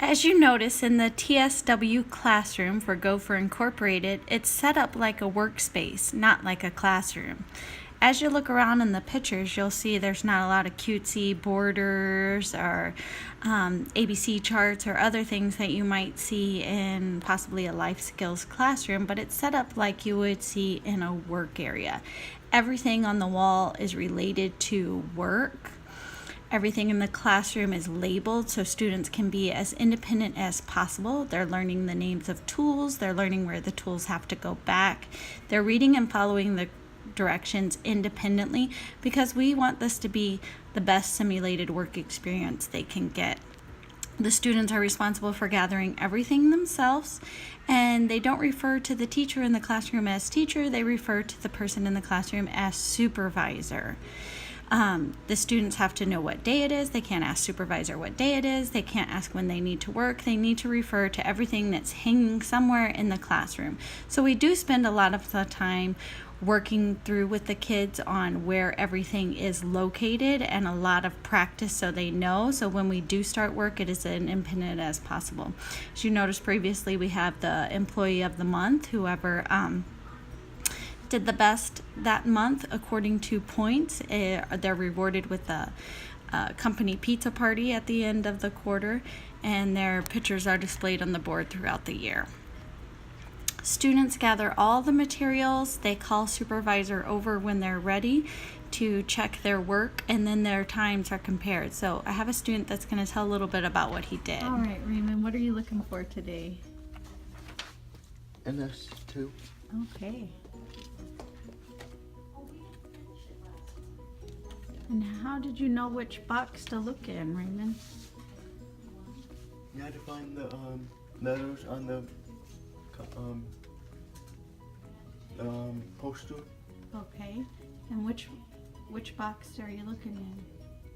As you notice in the TSW classroom for Gopher Incorporated, it's set up like a workspace, not like a classroom. As you look around in the pictures, you'll see there's not a lot of cutesy borders or ABC charts or other things that you might see in possibly a life skills classroom, but it's set up like you would see in a work area. Everything on the wall is related to work. Everything in the classroom is labeled so students can be as independent as possible. They're learning the names of tools. They're learning where the tools have to go back. They're reading and following the directions independently because we want this to be the best simulated work experience they can get. The students are responsible for gathering everything themselves, and they don't refer to the teacher in the classroom as teacher. They refer to the person in the classroom as supervisor. The students have to know what day it is. They can't ask supervisor what day it is. They can't ask when they need to work. They need to refer to everything that's hanging somewhere in the classroom. So we do spend a lot of the time working through with the kids on where everything is located and a lot of practice so they know. So when we do start work, it is as independent as possible. As you noticed previously, we have the employee of the month, whoever did the best that month according to points. They're rewarded with a company pizza party at the end of the quarter, and their pictures are displayed on the board throughout the year. Students gather all the materials. They call supervisor over when they're ready to check their work, and then their times are compared. So I have a student that's going to tell a little bit about what he did. All right, Raymond, what are you looking for today? NS2. Okay. And how did you know which box to look in, Raymond? You had to find the letters on the poster. Okay. And which box are you looking in?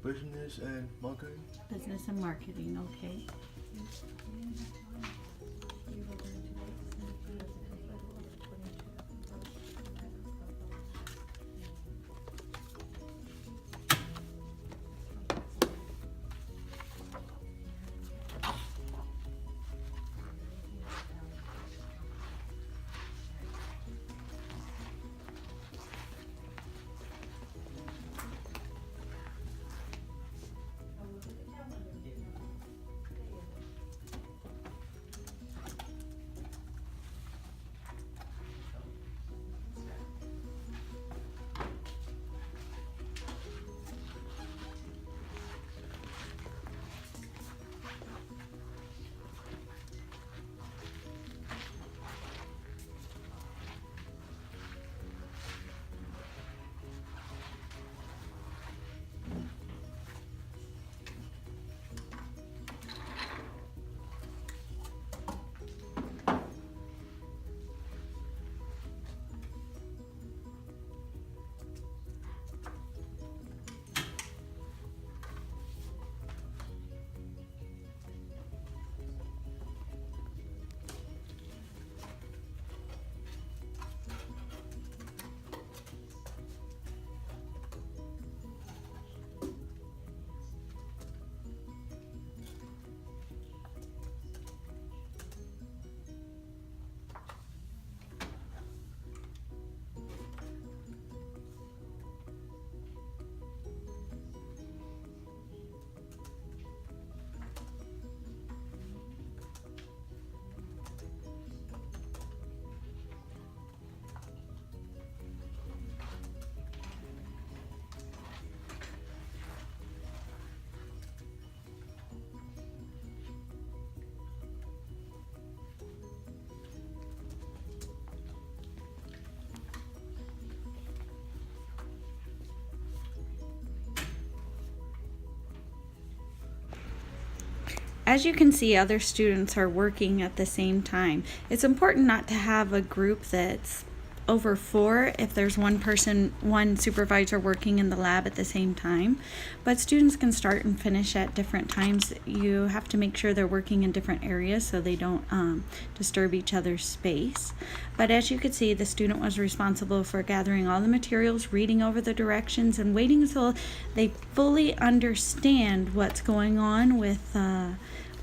Business and marketing. Business and marketing, okay. As you can see, other students are working at the same time. It's important not to have a group that's over 4 if there's one supervisor working in the lab at the same time. But students can start and finish at different times. You have to make sure they're working in different areas so they don't disturb each other's space. But as you could see, the student was responsible for gathering all the materials, reading over the directions, and waiting until they fully understand what's going on with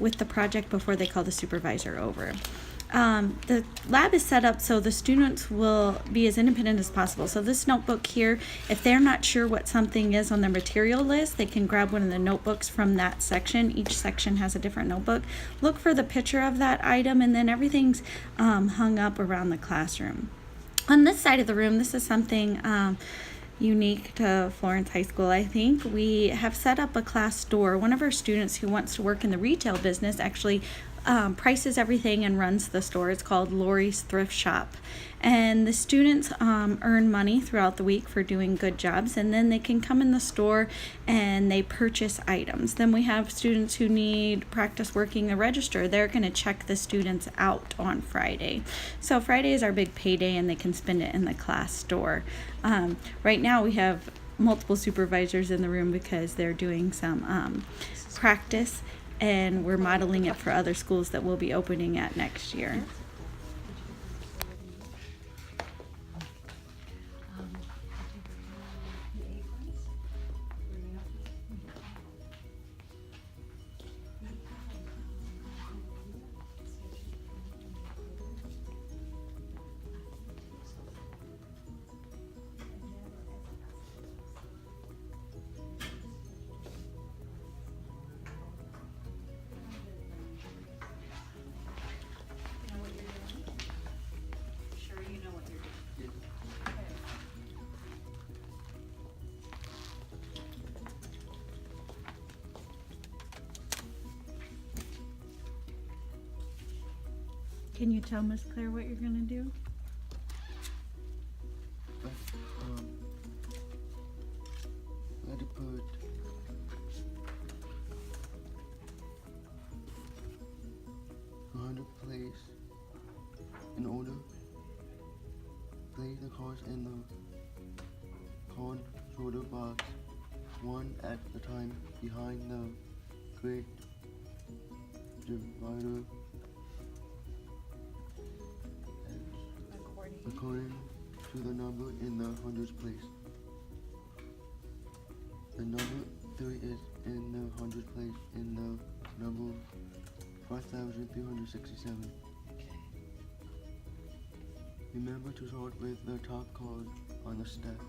with the project before they call the supervisor over. The lab is set up so the students will be as independent as possible. So this notebook here, if they're not sure what something is on their material list, they can grab one of the notebooks from that section. Each section has a different notebook. Look for the picture of that item, and then everything's hung up around the classroom. On this side of the room, this is something unique to Florence High School, I think. We have set up a class store. One of our students who wants to work in the retail business actually prices everything and runs the store. It's called Lori's Thrift Shop. And the students earn money throughout the week for doing good jobs, and then they can come in the store and they purchase items. Then we have students who need practice working the register. They're going to check the students out on Friday. So Friday is our big payday, and they can spend it in the class store. Right now we have multiple supervisors in the room because they're doing some practice, and we're modeling it for other schools that we'll be opening at next year. Can you tell Miss Claire what you're going to do? I had to put 100 plays in order. Place the cards in the card sorter box, one at a time, behind the grid divider. According to the number in the hundreds place. The number 3 is in the hundreds place in the number 5,367. Remember to sort with the top card on the stack.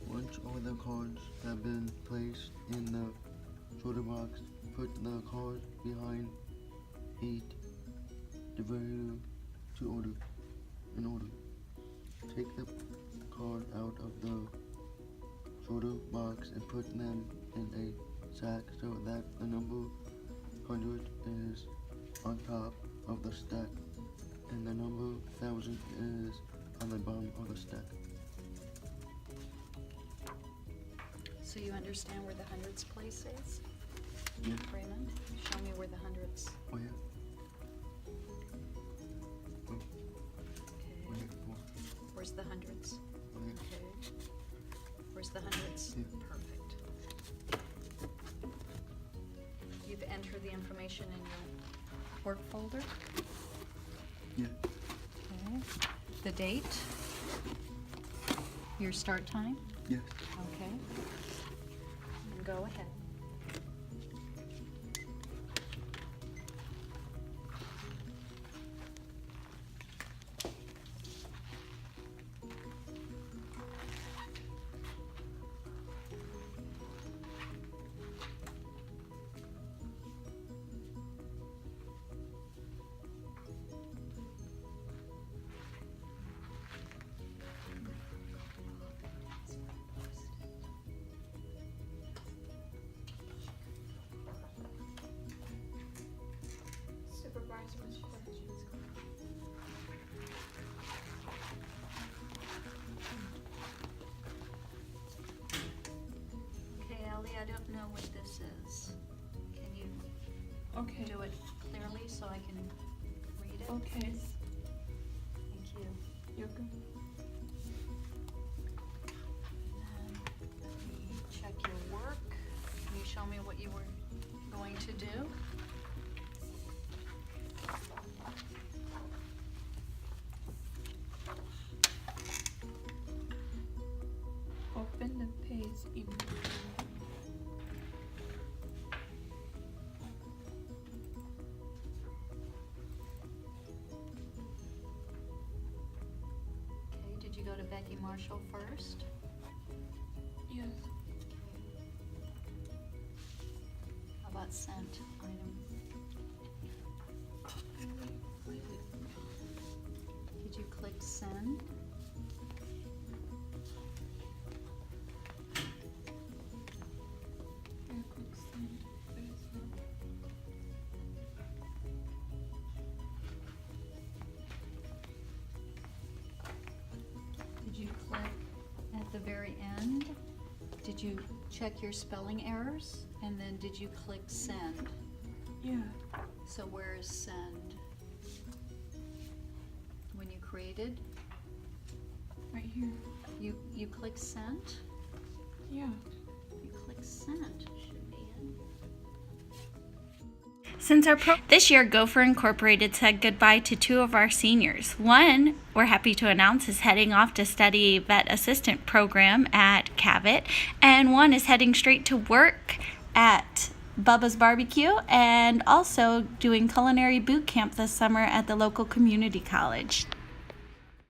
Once all the cards have been placed in the sorter box, put the card behind 8 divider in order. Take the card out of the sorter box and put them in a sack so that the number 100 is on top of the stack and the number 1000 is on the bottom of the stack. So you understand where the hundreds place is? Yeah. Raymond, show me where the hundreds. Oh yeah. Where's the hundreds? Okay. Where's the hundreds? Yeah. Perfect. You've entered the information in your work folder? Yeah. Okay. The date? Your start time? Yes. Okay. And go ahead. Okay, Ellie, I don't know what this is. Can you Okay. do it clearly so I can read it? Okay. Thank you. You're good. And let me check your work. Can you show me what you were going to do? Open the page in Did you go to Becky Marshall first? Yes. How about sent item? Did you click send? I click send, but it's not. Did you click at the very end? Did you check your spelling errors? And then did you click send? Yeah. So where is send? When you created, Right here. you click send? Yeah. You click send, should be in. Since this year, Gopher Incorporated said goodbye to 2 of our seniors. One, we're happy to announce, is heading off to study vet assistant program at Cabot, and one is heading straight to work at Bubba's Barbecue and also doing culinary boot camp this summer at the local community college.